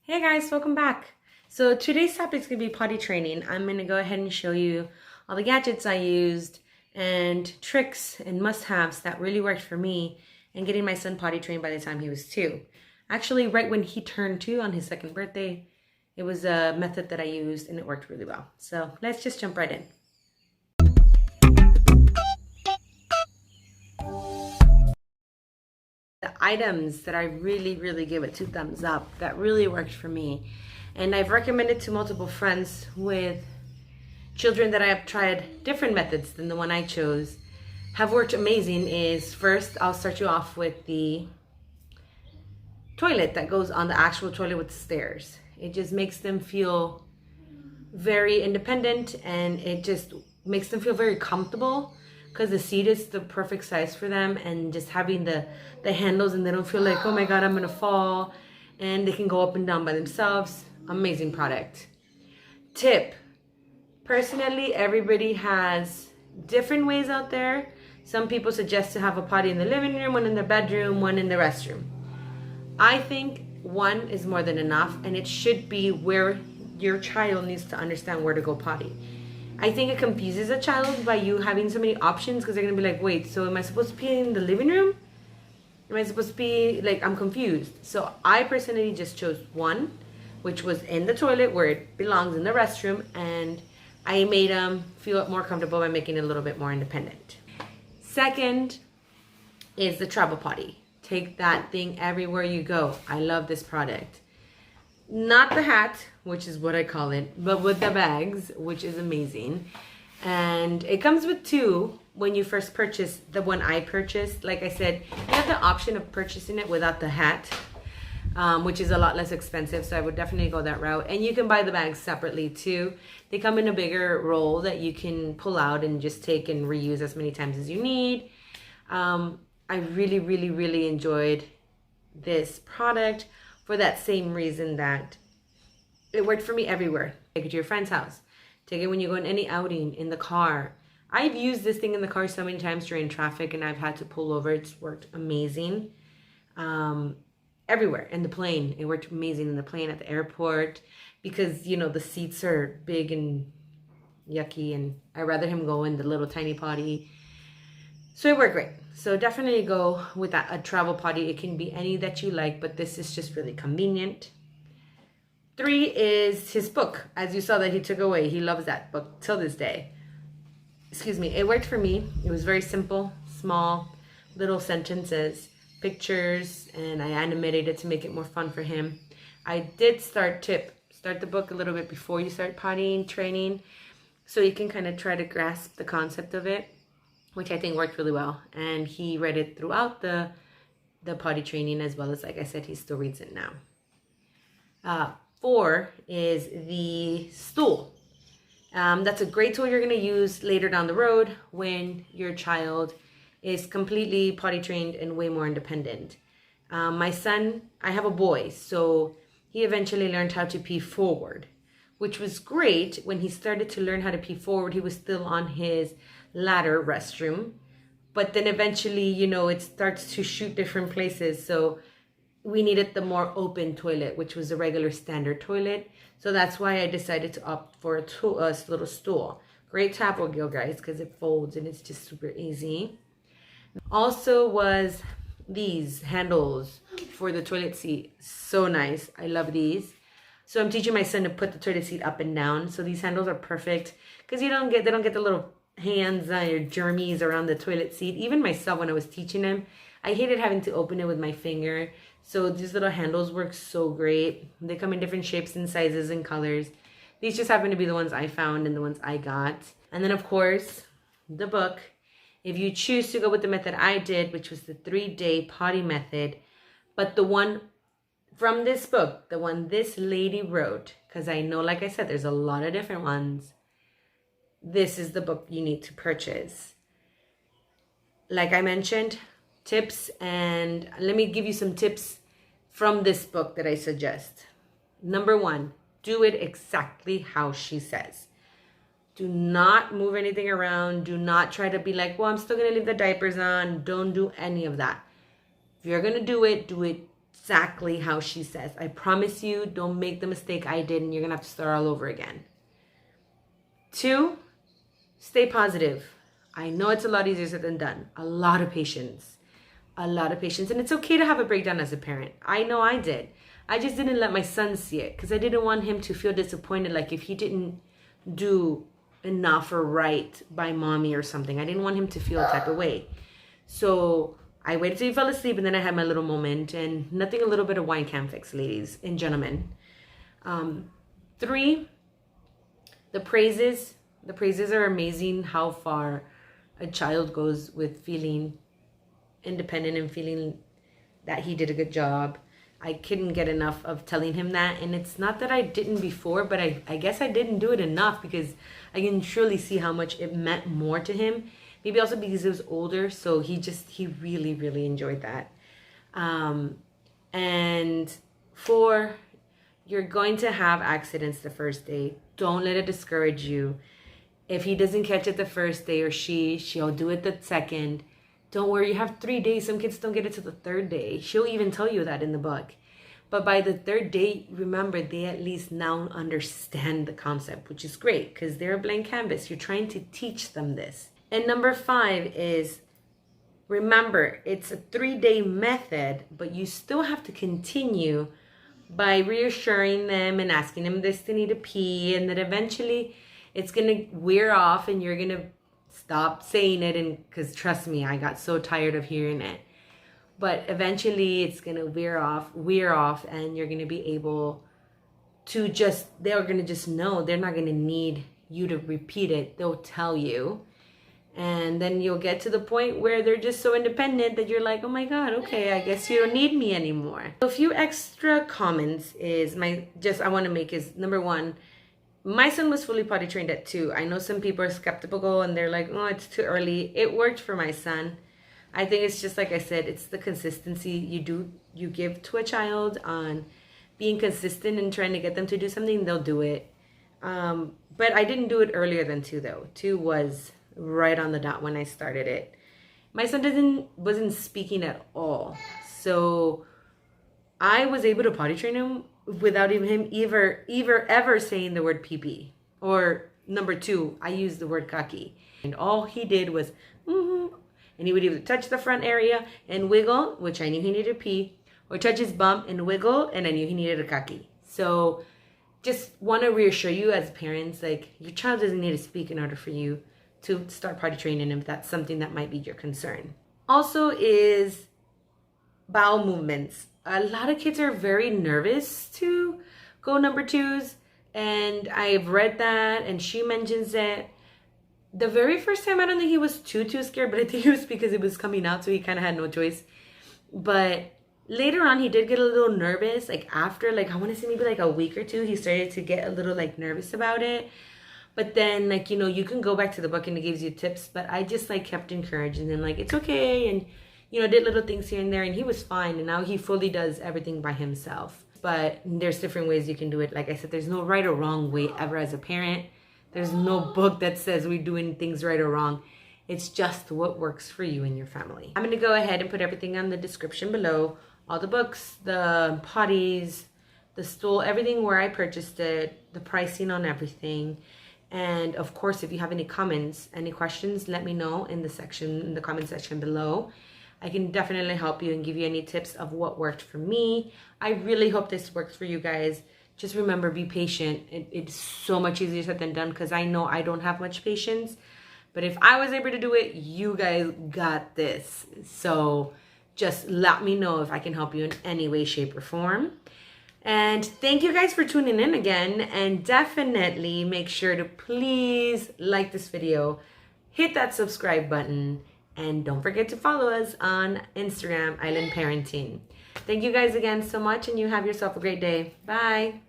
Hey guys, welcome back. So today's topic is going to be potty training. I'm going to go ahead and show you all the gadgets I used and tricks and must-haves that really worked for me in getting my son potty trained by the time he was 2. Actually, right when he turned 2 on his 2nd birthday, it was a method that I used and it worked really well. So let's just jump right in. The items that I really give it 2 thumbs up that really worked for me, and I've recommended to multiple friends with children that I have tried different methods than the one I chose, have worked amazing, is first I'll start you off with the toilet that goes on the actual toilet with the stairs. It just makes them feel very independent and it just makes them feel very comfortable because the seat is the perfect size for them, and just having the handles and they don't feel like, oh my god, I'm gonna fall, and they can go up and down by themselves. Amazing product. Tip: personally, everybody has different ways out there. Some people suggest to have a potty in the living room, one in the bedroom, one in the restroom. I think one is more than enough, and it should be where your child needs to understand where to go potty. I think it confuses a child by you having so many options, because they're going to be like, wait, so am I supposed to pee in the living room? Am I supposed to be like, I'm confused. So I personally just chose one, which was in the toilet where it belongs in the restroom, and I made them feel more comfortable by making it a little bit more independent. Second is the travel potty. Take that thing everywhere you go. I love this product. Not the hat, which is what I call it, but with the bags, which is amazing. And it comes with 2 when you first purchase. The one I purchased, like I said, you have the option of purchasing it without the hat, which is a lot less expensive, so I would definitely go that route. And you can buy the bags separately too. They come in a bigger roll that you can pull out and just take and reuse as many times as you need. I really enjoyed this product for that same reason that it worked for me everywhere. Take it to your friend's house. Take it when you go on any outing, in the car. I've used this thing in the car so many times during traffic and I've had to pull over. It's worked amazing. Everywhere. In the plane. It worked amazing in the plane, at the airport, because, you know, the seats are big and yucky and I'd rather him go in the little tiny potty. So it worked great. So definitely go with a travel potty. It can be any that you like, but this is just really convenient. 3 is his book. As you saw that he took away. He loves that book till this day. Excuse me. It worked for me. It was very simple, small, little sentences, pictures, and I animated it to make it more fun for him. I did start the book a little bit before you start pottying training, so you can kind of try to grasp the concept of it, which I think worked really well. And he read it throughout the potty training, as well as, like I said, he still reads it now. 4 is the stool. That's a great tool you're going to use later down the road when your child is completely potty trained and way more independent. My son, I have a boy, so he eventually learned how to pee forward, which was great. When he started to learn how to pee forward, he was still on his ladder restroom, but then eventually, you know, it starts to shoot different places, so we needed the more open toilet, which was a regular standard toilet. So that's why I decided to opt for a little stool. Great tap gill, guys, because it folds and it's just super easy. Also was these handles for the toilet seat. So nice. I love these. So I'm teaching my son to put the toilet seat up and down. So these handles are perfect because they don't get the little hands or germies around the toilet seat. Even myself, when I was teaching him, I hated having to open it with my finger. So these little handles work so great. They come in different shapes and sizes and colors. These just happen to be the ones I found and the ones I got. And then, of course, the book. If you choose to go with the method I did, which was the 3-day potty method, but the one from this book, the one this lady wrote, because I know, like I said, there's a lot of different ones. This is the book you need to purchase. Like I mentioned, tips, and let me give you some tips from this book that I suggest. Number 1, do it exactly how she says. Do not move anything around. Do not try to be like, well, I'm still going to leave the diapers on. Don't do any of that. If you're going to do it exactly how she says. I promise you, don't make the mistake I did and you're going to have to start all over again. 2, stay positive. I know it's a lot easier said than done. A lot of patience. A lot of patience. And it's okay to have a breakdown as a parent. I know I did. I just didn't let my son see it because I didn't want him to feel disappointed, like if he didn't do enough or right by mommy or something. I didn't want him to feel a type of way. So I waited till he fell asleep and then I had my little moment, and nothing a little bit of wine can fix, ladies and gentlemen. 3, the praises. The praises are amazing, how far a child goes with feeling independent and feeling that he did a good job. I couldn't get enough of telling him that. And it's not that I didn't before, but I guess I didn't do it enough because I can truly see how much it meant more to him. Maybe also because he was older, so he really, really enjoyed that. And 4, you're going to have accidents the first day. Don't let it discourage you. If he doesn't catch it the first day, or she'll do it the second. Don't worry, you have 3 days. Some kids don't get it to the 3rd day. She'll even tell you that in the book. But by the 3rd day, remember, they at least now understand the concept, which is great because they're a blank canvas. You're trying to teach them this. And number 5 is, remember, it's a 3-day method, but you still have to continue by reassuring them and asking them this they need to pee, and that eventually it's going to wear off and you're going to stop saying it, and because trust me, I got so tired of hearing it. But eventually it's going to wear off, and you're going to be able to they're going to just know. They're not going to need you to repeat it. They'll tell you. And then you'll get to the point where they're just so independent that you're like, oh my God, okay, I guess you don't need me anymore. A few extra comments I want to make is, number 1, my son was fully potty trained at 2. I know some people are skeptical and they're like, oh, it's too early. It worked for my son. I think it's just like I said, it's the consistency you give to a child on being consistent and trying to get them to do something, they'll do it. But I didn't do it earlier than 2 though. 2 was right on the dot when I started it. My son wasn't speaking at all. So I was able to potty train him without even him ever saying the word pee-pee. Or number 2, I used the word kaki. And all he did was, and he would either touch the front area and wiggle, which I knew he needed to pee, or touch his bum and wiggle, and I knew he needed a kaki. So just want to reassure you as parents, like, your child doesn't need to speak in order for you to start potty training him if that's something that might be your concern. Also is bowel movements. A lot of kids are very nervous to go number 2s, and I've read that, and she mentions it. The very first time, I don't think he was too scared, but I think it was because it was coming out, so he kind of had no choice. But later on, he did get a little nervous, like after, like, I want to say maybe like a week or 2, he started to get a little like nervous about it. But then, like, you know, you can go back to the book and it gives you tips, but I just like kept encouraging him, like, it's okay, and you know, did little things here and there, and he was fine, and now he fully does everything by himself. But there's different ways you can do it. Like I said, there's no right or wrong way ever as a parent. There's no book that says we're doing things right or wrong. It's just what works for you and your family. I'm going to go ahead and put everything on the description below. All the books, the potties, the stool, everything where I purchased it, the pricing on everything. And of course, if you have any comments, any questions, let me know in the comment section below. I can definitely help you and give you any tips of what worked for me. I really hope this works for you guys. Just remember, be patient. It's so much easier said than done because I know I don't have much patience. But if I was able to do it, you guys got this. So just let me know if I can help you in any way, shape, or form. And thank you guys for tuning in again. And definitely make sure to please like this video, hit that subscribe button, and don't forget to follow us on Instagram, Island Parenting. Thank you guys again so much, and you have yourself a great day. Bye.